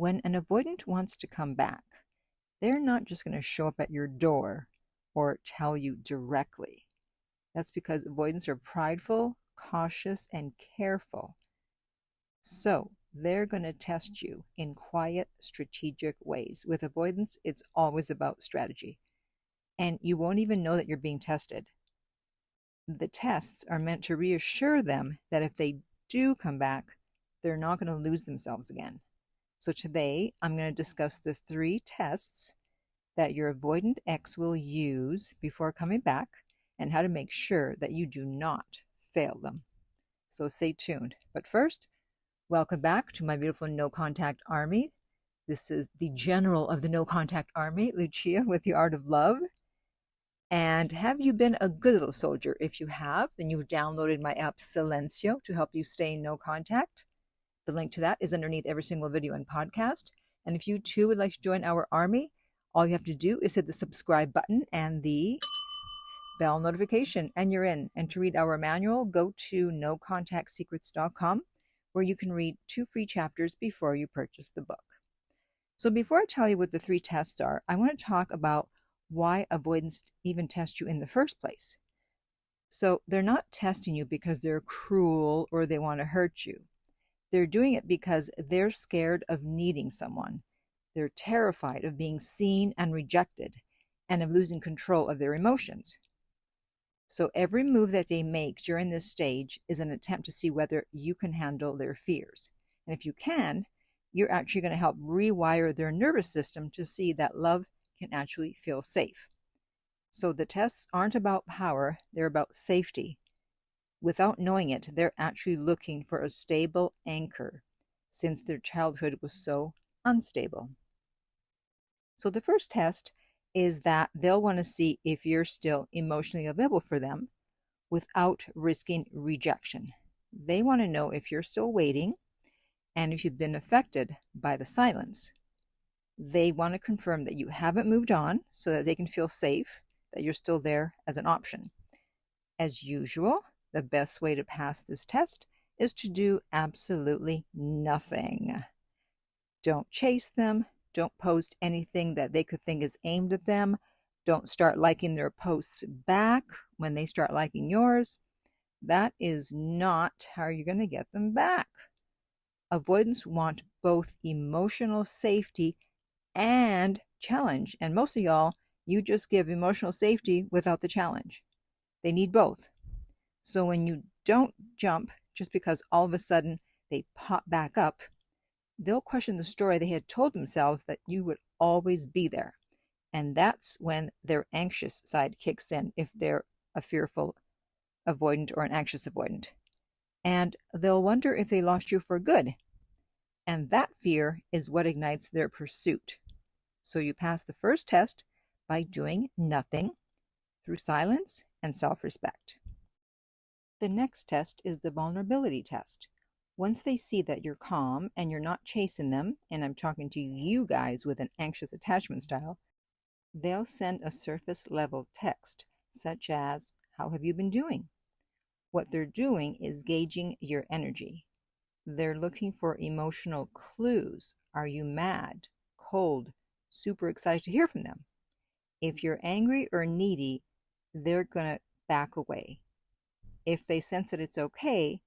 When an avoidant wants to come back, they're not just going to show up at your door or tell you directly. That's because avoidants are prideful, cautious, and careful. So they're going to test you in quiet, strategic ways. With avoidance, it's always about strategy. And you won't even know that you're being tested. The tests are meant to reassure them that if they do come back, they're not going to lose themselves again. So today, I'm going to discuss the 3 tests that your avoidant ex will use before coming back and how to make sure that you do not fail them. So stay tuned. But first, welcome back to my beautiful No Contact Army. This is the general of the No Contact Army, Lucia, with the Art of Love. And have you been a good little soldier? If you have, then you've downloaded my app Silencio to help you stay in no contact. The link to that is underneath every single video and podcast. And if you too would like to join our army, all you have to do is hit the subscribe button and the bell notification, and you're in. And to read our manual, go to nocontactsecrets.com, where you can read 2 free chapters before you purchase the book. So before I tell you what the 3 tests are, I want to talk about why avoidants even test you in the first place. So they're not testing you because they're cruel or they want to hurt you. They're doing it because they're scared of needing someone. They're terrified of being seen and rejected and of losing control of their emotions. So every move that they make during this stage is an attempt to see whether you can handle their fears. And if you can, you're actually going to help rewire their nervous system to see that love can actually feel safe. So the tests aren't about power, they're about safety. Without knowing it, they're actually looking for a stable anchor since their childhood was so unstable. So the first test is that they'll want to see if you're still emotionally available for them without risking rejection. They want to know if you're still waiting and if you've been affected by the silence. They want to confirm that you haven't moved on so that they can feel safe, that you're still there as an option. As usual, the best way to pass this test is to do absolutely nothing. Don't chase them. Don't post anything that they could think is aimed at them. Don't start liking their posts back when they start liking yours. That is not how you're going to get them back. Avoidants want both emotional safety and challenge. And most of y'all, you just give emotional safety without the challenge. They need both. So when you don't jump just because all of a sudden they pop back up, they'll question the story they had told themselves that you would always be there. And that's when their anxious side kicks in if they're a fearful avoidant or an anxious avoidant. And they'll wonder if they lost you for good. And that fear is what ignites their pursuit. So you pass the first test by doing nothing through silence and self-respect. The next test is the vulnerability test. Once they see that you're calm and you're not chasing them, and I'm talking to you guys with an anxious attachment style, they'll send a surface level text such as, "How have you been doing?" What they're doing is gauging your energy. They're looking for emotional clues. Are you mad, cold, super excited to hear from them? If you're angry or needy, they're going to back away. If they sense that it's okay,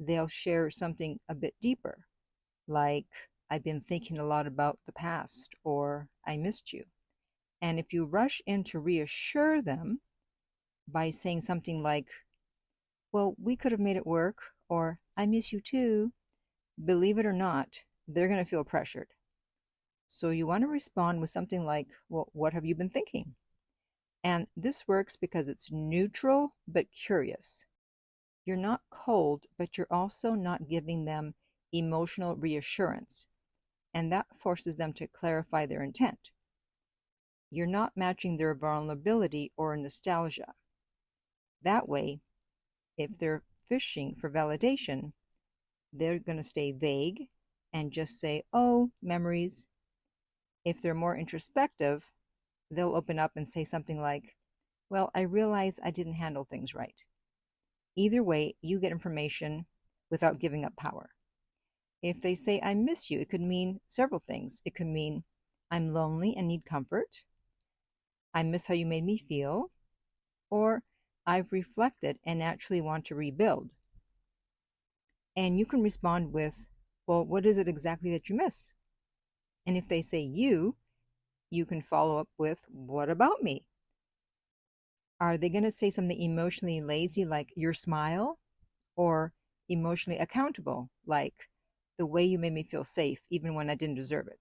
they'll share something a bit deeper, like, "I've been thinking a lot about the past," or "I missed you." And if you rush in to reassure them by saying something like, "Well, we could have made it work," or "I miss you too," believe it or not, they're going to feel pressured. So you want to respond with something like, "Well, what have you been thinking?" And this works because it's neutral but curious. You're not cold, but you're also not giving them emotional reassurance, and that forces them to clarify their intent. You're not matching their vulnerability or nostalgia. That way, if they're fishing for validation, they're going to stay vague and just say, "Oh, memories." If they're more introspective, they'll open up and say something like, "Well, I realize I didn't handle things right." Either way, you get information without giving up power. If they say, I miss you, it could mean several things. It could mean, I'm lonely and need comfort. I miss how you made me feel. Or, I've reflected and actually want to rebuild. And you can respond with, well, what is it exactly that you miss? And if they say you can follow up with, what about me? Are they going to say something emotionally lazy like your smile? Or emotionally accountable like the way you made me feel safe even when I didn't deserve it?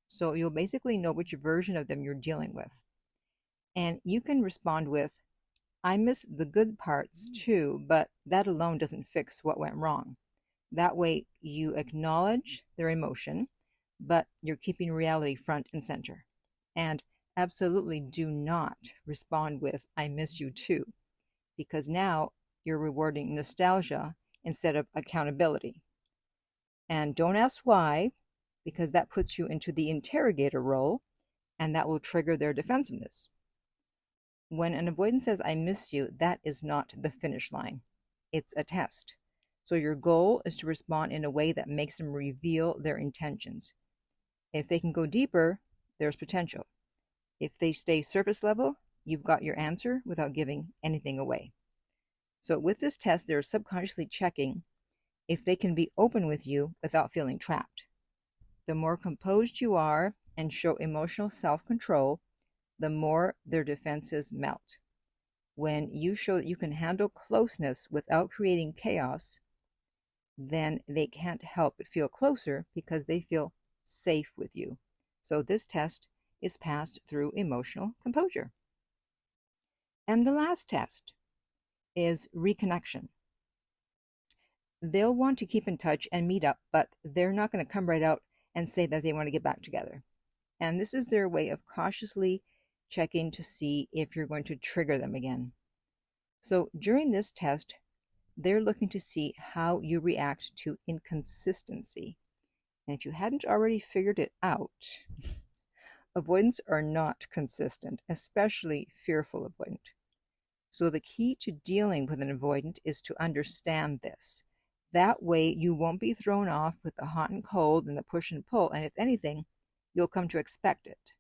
So you'll basically know which version of them you're dealing with. And you can respond with, I miss the good parts too, but that alone doesn't fix what went wrong. That way you acknowledge their emotion, but you're keeping reality front and center. And absolutely do not respond with, I miss you too, because now you're rewarding nostalgia instead of accountability. And don't ask why, because that puts you into the interrogator role, and that will trigger their defensiveness. When an avoidant says, I miss you, that is not the finish line. It's a test. So your goal is to respond in a way that makes them reveal their intentions. If they can go deeper, there's potential. If they stay surface level, you've got your answer without giving anything away. So with this test, they're subconsciously checking if they can be open with you without feeling trapped. The more composed you are and show emotional self-control, the more their defenses melt. When you show that you can handle closeness without creating chaos, then they can't help but feel closer because they feel safe with you. So this test is passed through emotional composure. And the last test is reconnection. They'll want to keep in touch and meet up, but they're not going to come right out and say that they want to get back together. And this is their way of cautiously checking to see if you're going to trigger them again. So during this test, they're looking to see how you react to inconsistency. And if you hadn't already figured it out, avoidants are not consistent, especially fearful avoidant. So the key to dealing with an avoidant is to understand this. That way you won't be thrown off with the hot and cold and the push and pull, and if anything, you'll come to expect it.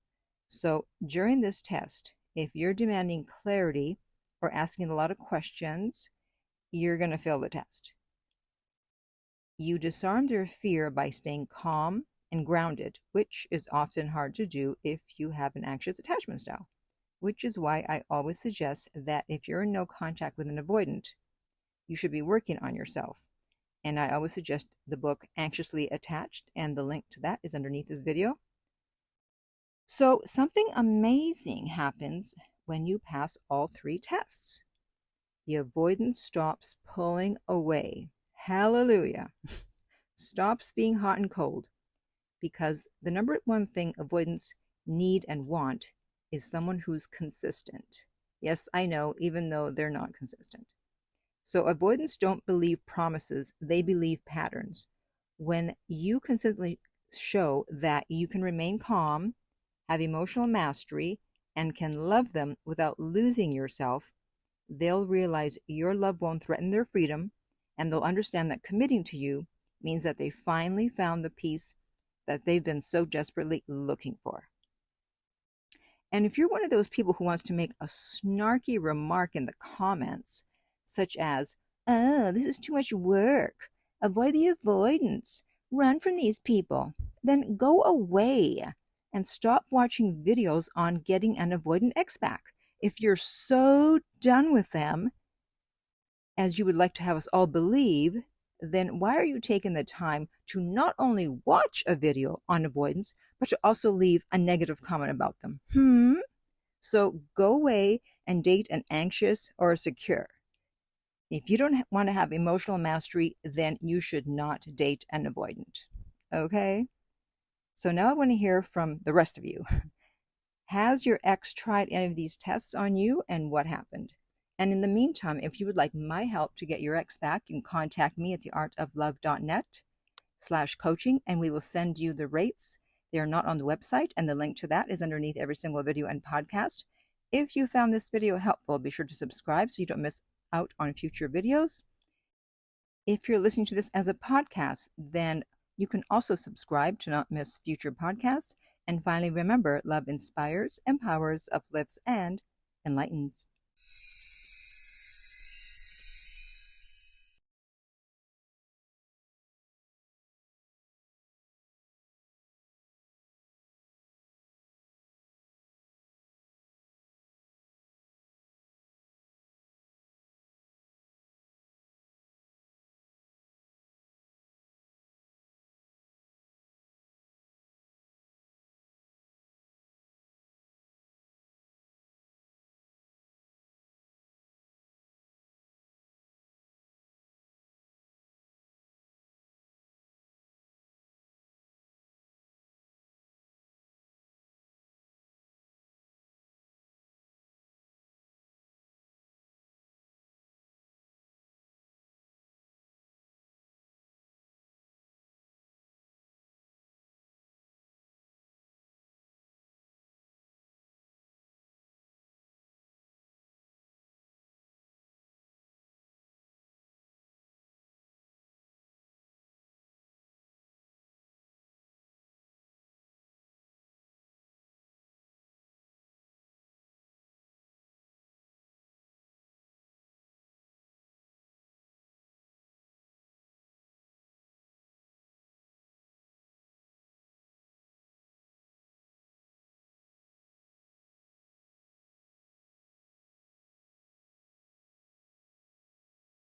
So during this test, if you're demanding clarity or asking a lot of questions, you're going to fail the test. You disarm their fear by staying calm and grounded, which is often hard to do if you have an anxious attachment style, which is why I always suggest that if you're in no contact with an avoidant, you should be working on yourself. And I always suggest the book Anxiously Attached, and the link to that is underneath this video. So something amazing happens when you pass all three tests. The avoidance stops pulling away. Hallelujah. Stops being hot and cold. Because the number one thing avoidants need and want is someone who's consistent. Yes, I know, even though they're not consistent. So avoidants don't believe promises, they believe patterns. When you consistently show that you can remain calm, have emotional mastery, and can love them without losing yourself, they'll realize your love won't threaten their freedom, and they'll understand that committing to you means that they finally found the peace that they've been so desperately looking for. And if you're one of those people who wants to make a snarky remark in the comments, such as, oh, this is too much work, avoid the avoidance, run from these people, then go away and stop watching videos on getting an avoidant ex back. If you're so done with them, as you would like to have us all believe, then why are you taking the time to not only watch a video on avoidance, but to also leave a negative comment about them? So go away and date an anxious or a secure. If you don't want to have emotional mastery, then you should not date an avoidant. Okay? So now I want to hear from the rest of you. Has your ex tried any of these tests on you, and what happened? And in the meantime, if you would like my help to get your ex back, you can contact me at theartoflove.net/coaching, and we will send you the rates. They are not on the website, and the link to that is underneath every single video and podcast. If you found this video helpful, be sure to subscribe so you don't miss out on future videos. If you're listening to this as a podcast, then You can also subscribe to not miss future podcasts. And finally, remember, love inspires, empowers, uplifts, and enlightens.